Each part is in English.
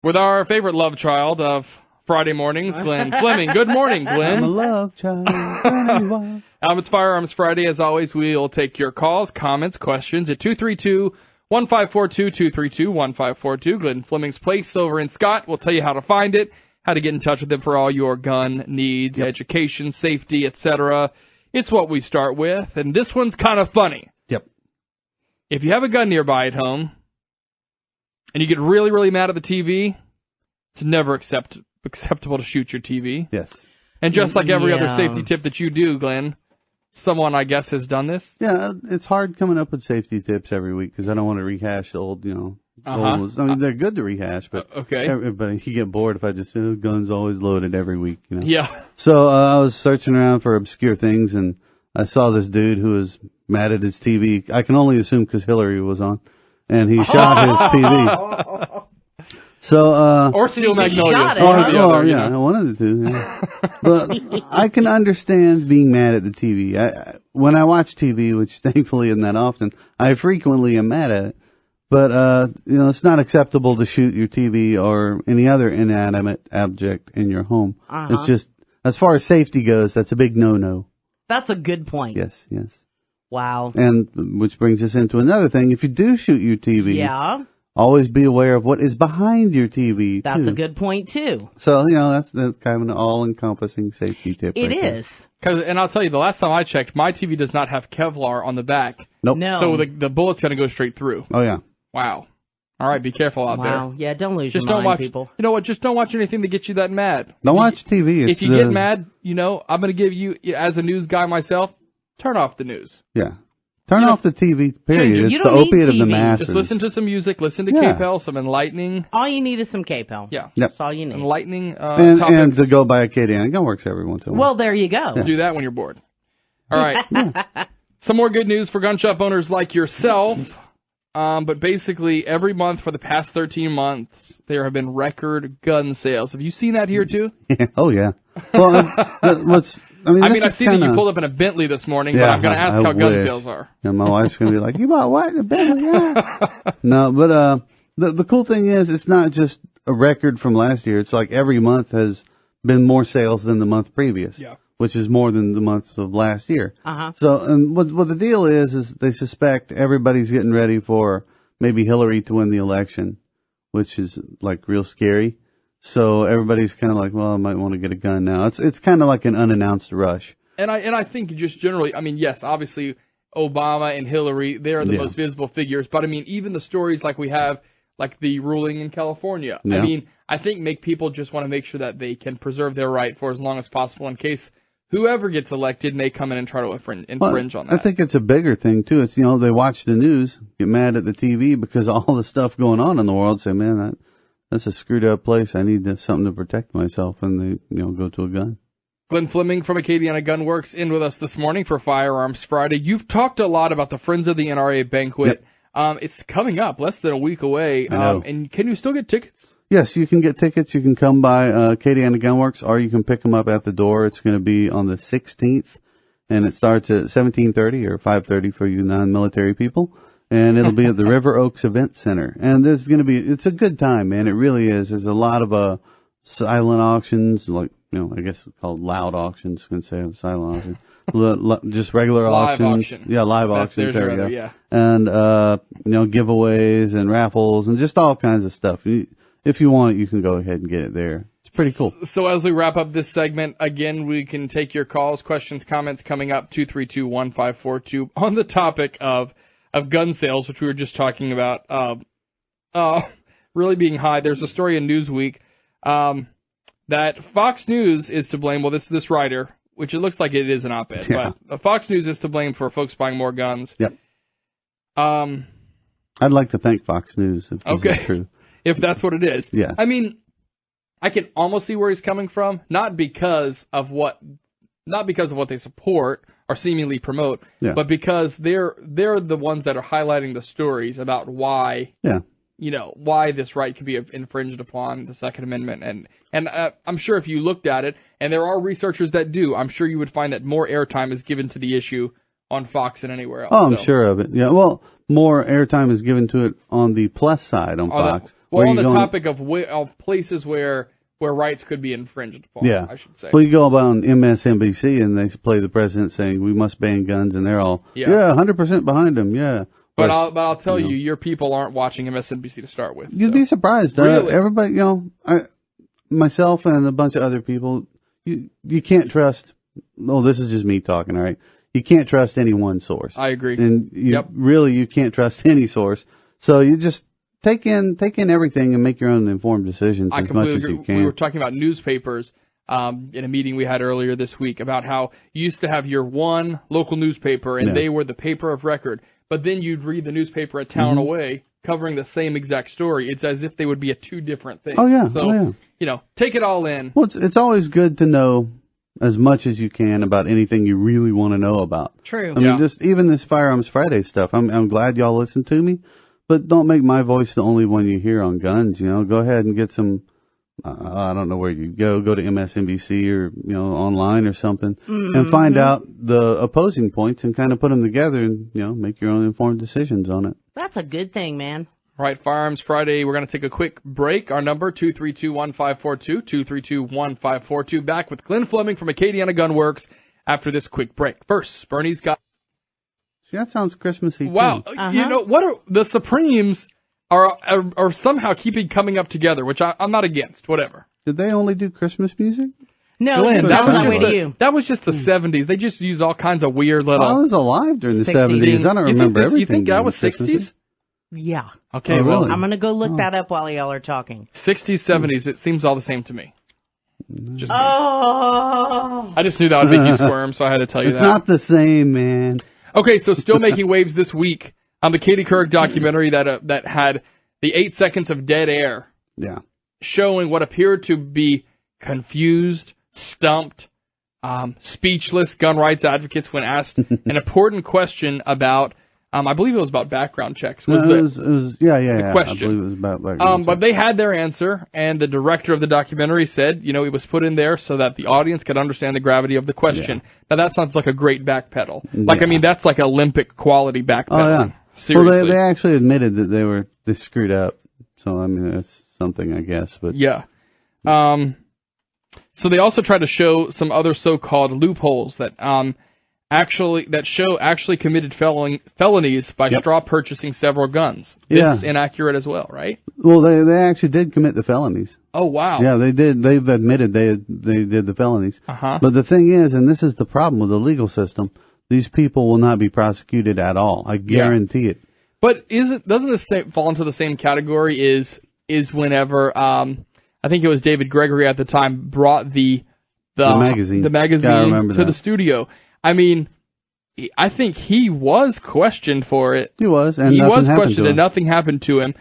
With our favorite love child of Friday mornings, Glenn Fleming. Good morning, Glenn. I'm a love child. It's Firearms Friday. As always, we'll take your calls, comments, questions at 232-1542, 232-1542. Glenn Fleming's place over in Scott. We'll tell you how to find it, how to get in touch with him for all your gun needs, education, safety, etc. It's what we start with, and this one's kind of funny. Yep. If you have a gun nearby at home, and you get really, really mad at the TV, it's never acceptable to shoot your TV. Yes. And just like every other safety tip that you do, Glenn, someone, I guess, has done this. Yeah, it's hard coming up with safety tips every week because I don't want to rehash old, old ones. I mean, they're good to rehash, but but you get bored if I just say, guns always loaded every week. Yeah. So I was searching around for obscure things, and I saw this dude who was mad at his TV. I can only assume because Hillary was on. And he shot his TV. So, or Steel Magnolias. One of the two. Yeah. But I can understand being mad at the TV. When I watch TV, which thankfully isn't that often, I frequently am mad at it. But, it's not acceptable to shoot your TV or any other inanimate object in your home. It's just, as far as safety goes, that's a big no-no. That's a good point. Yes. Wow. And which brings us into another thing. If you do shoot your TV, always be aware of what is behind your TV. That's a good point, too. So, that's kind of an all-encompassing safety tip. It is. And I'll tell you, the last time I checked, my TV does not have Kevlar on the back. Nope. No. So the bullet's going to go straight through. Oh, yeah. Wow. All right, be careful out there. Wow. Yeah, don't lose just your mind, watch, people. You know what? Just don't watch anything that gets you that mad. Don't watch TV. If you get mad, I'm going to give you, as a news guy myself, turn off the news. Yeah. Turn off the TV, period. It's the opiate of the masses. Just listen to some music, listen to KPEL, some enlightening. All you need is some KPEL. Yeah. That's all you need. Enlightening topics. And to go buy a KDN. Gunworks every once in a while. Well, there you go. Yeah. Do that when you're bored. All right. Some more good news for gun shop owners like yourself. But basically, every month for the past 13 months, there have been record gun sales. Have you seen that here, too? Oh, yeah. Well, I see that you pulled up in a Bentley this morning, but I'm going to ask how gun sales are. Yeah, my wife's going to be like, you bought what? A Bentley? Yeah. No, but the cool thing is it's not just a record from last year. It's like every month has been more sales than the month previous, which is more than the month of last year. So, and what the deal is they suspect everybody's getting ready for maybe Hillary to win the election, which is like real scary. So everybody's kind of like, well, I might want to get a gun now. It's kind of like an unannounced rush. And I think just generally, yes, obviously Obama and Hillary, they're the most visible figures. But even the stories like we have, like the ruling in California, I think make people just want to make sure that they can preserve their right for as long as possible in case whoever gets elected may come in and try to infringe on that. I think it's a bigger thing, too. It's, they watch the news, get mad at the TV because of all the stuff going on in the world, say, man, that's a screwed up place. I need something to protect myself, and they, go to a gun. Glenn Fleming from Acadiana Gunworks in with us this morning for Firearms Friday. You've talked a lot about the Friends of the NRA banquet. Yep. It's coming up, less than a week away. And can you still get tickets? Yes, you can get tickets. You can come by Acadiana Gunworks, or you can pick them up at the door. It's going to be on the 16th, and it starts at 17:30 or 5:30 for you non-military people. And it'll be at the River Oaks Event Center. And there's going to be, it's a good time, man. It really is. There's a lot of silent auctions, like, I guess it's called loud auctions. I can say silent auctions. Just regular auctions. Auction. Yeah, live auctions. There we go. Yeah. And, giveaways and raffles and just all kinds of stuff. If you want it, you can go ahead and get it there. It's pretty cool. So as we wrap up this segment, again, we can take your calls, questions, comments coming up, 232-1542 on the topic of gun sales, which we were just talking about, really being high. There's a story in Newsweek that Fox News is to blame. Well, this writer, which it looks like it is an op-ed, but Fox News is to blame for folks buying more guns. Yep. I'd like to thank Fox News if this is true. If that's what it is. Yes. I can almost see where he's coming from, not because of what they support or seemingly promote, but because they're the ones that are highlighting the stories about why why this right could be infringed upon, the Second Amendment. And I'm sure if you looked at it, and there are researchers that do, I'm sure you would find that more airtime is given to the issue on Fox than anywhere else. Oh, I'm sure of it. Yeah, well, more airtime is given to it on the plus side on Fox. Well, on the topic of places where rights could be infringed upon, I should say. Well, you go on MSNBC and they play the president saying we must ban guns, and they're all 100% behind him, But I'll tell you, your people aren't watching MSNBC to start with. You'd be surprised. Really? Everybody, myself and a bunch of other people, you can't trust. Oh, this is just me talking, all right? You can't trust any one source. I agree. And you can't trust any source. So you just take in everything and make your own informed decisions as much as you can. We were talking about newspapers in a meeting we had earlier this week about how you used to have your one local newspaper and they were the paper of record. But then you'd read the newspaper a town away covering the same exact story. It's as if they would be two different things. Oh, yeah. So, take it all in. Well, it's always good to know as much as you can about anything you really want to know about. True. I mean, just even this Firearms Friday stuff. I'm glad y'all listen to me, but don't make my voice the only one you hear on guns. Go ahead and get some. I don't know where you go to MSNBC or online or something, and find out the opposing points and kind of put them together and make your own informed decisions on it. That's a good thing, man. All right, Firearms Friday, we're going to take a quick break. Our number, 232-1542, 232-1542. Back with Glenn Fleming from Acadiana Gunworks after this quick break. First, Bernie's got... See, that sounds Christmassy, too. Wow. The Supremes are somehow coming up together, which I'm not against, whatever. Did they only do Christmas music? No, Glenn, that was just the 70s. They just used all kinds of weird little... I was alive during the 70s. I don't remember everything. You think that was 60s? Yeah. Okay, well, I'm going to go look that up while y'all are talking. 60s, 70s, it seems all the same to me. I just knew that would make you squirm, so I had to tell you that. It's not the same, man. Okay, so still making waves this week on the Katie Couric documentary that had the 8 seconds of dead air. Yeah. Showing what appeared to be confused, stumped, speechless gun rights advocates when asked an important question about... I believe it was about background checks. It was the question. I believe it was about background checks. But they had their answer, and the director of the documentary said, it was put in there so that the audience could understand the gravity of the question. Yeah. Now, that sounds like a great backpedal. That's like Olympic quality backpedaling. Oh, yeah. Seriously. Well, they actually admitted that they screwed up. So, that's something, I guess. But yeah. So they also tried to show some other so-called loopholes that actually committed felonies by straw purchasing several guns. This is inaccurate as well, right? Well, they actually did commit the felonies. Oh, wow. Yeah, they did. They've admitted they did the felonies. Uh-huh. But the thing is, and this is the problem with the legal system, these people will not be prosecuted at all. I guarantee it. But doesn't this fall into the same category is whenever I think it was David Gregory at the time brought the magazine to the studio. I mean, I think he was questioned for it. He was, and nothing happened to him.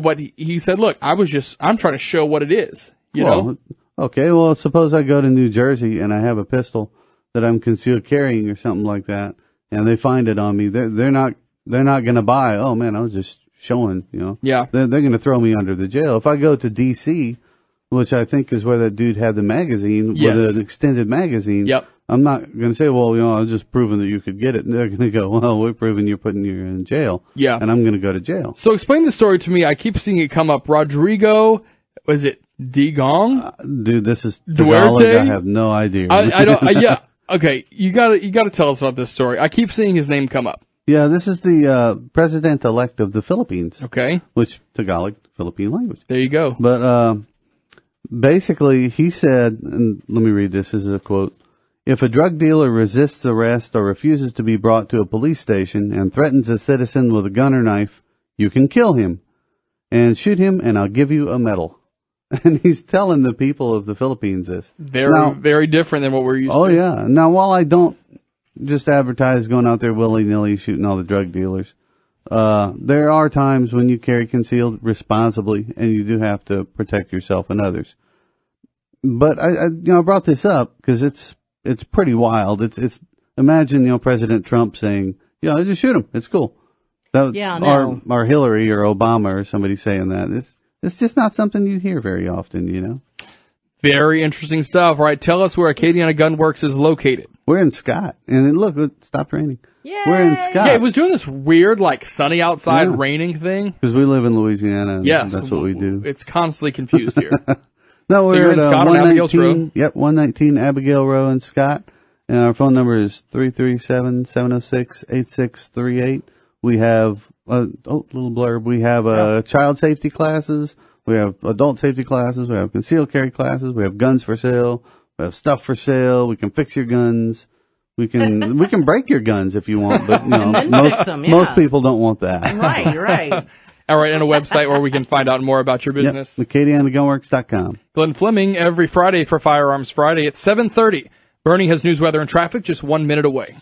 But he said, "Look, I'm trying to show what it is." Okay. Well, suppose I go to New Jersey and I have a pistol that I'm concealed carrying or something like that, and they find it on me. They're not going to buy. Oh man, I was just showing. Yeah. They're going to throw me under the jail. If I go to D.C., which I think is where that dude had the magazine with an extended magazine. Yep. I'm not going to say, well, I was just proving that you could get it. And they're going to go, well, we're proving you're putting you in jail. Yeah. And I'm going to go to jail. So explain the story to me. I keep seeing it come up. Rodrigo, was it Digong? Dude, this is Tagalog. I have no idea. I don't. Okay. You gotta tell us about this story. I keep seeing his name come up. Yeah, this is the president-elect of the Philippines. Okay. Which Tagalog, Philippine language. There you go. But basically, he said, and let me read this. This is a quote. If a drug dealer resists arrest or refuses to be brought to a police station and threatens a citizen with a gun or knife, you can kill him and shoot him, and I'll give you a medal. And he's telling the people of the Philippines this. Very different than what we're used to. Oh, yeah. Now, while I don't just advertise going out there willy-nilly shooting all the drug dealers, there are times when you carry concealed responsibly, and you do have to protect yourself and others. But I brought this up because it's pretty wild. It's imagine President Trump saying, just shoot him. It's cool. Or Hillary or Obama or somebody saying that. It's just not something you hear very often, Very interesting stuff. All right, tell us where Acadiana Gunworks is located. We're in Scott, and look, it stopped raining. Yay! We're in Scott. Yeah, it was doing this weird, like, sunny outside raining thing. Because we live in Louisiana, and yes, that's what we do. It's constantly confused here. No, we're you're in Scott on Abigail's Road? Yep, 119 Abigail Row in Scott. And our phone number is 337-706-8638. We have, little blurb, we have child safety classes, we have adult safety classes, we have concealed carry classes, we have guns for sale, we have stuff for sale, we can fix your guns, we can break your guns if you want, but most people don't want that. Right. All right, and a website where we can find out more about your business. Yep, McCadiantheGunworks.com. Glenn Fleming every Friday for Firearms Friday at 7:30. Bernie has news, weather, and traffic just 1 minute away.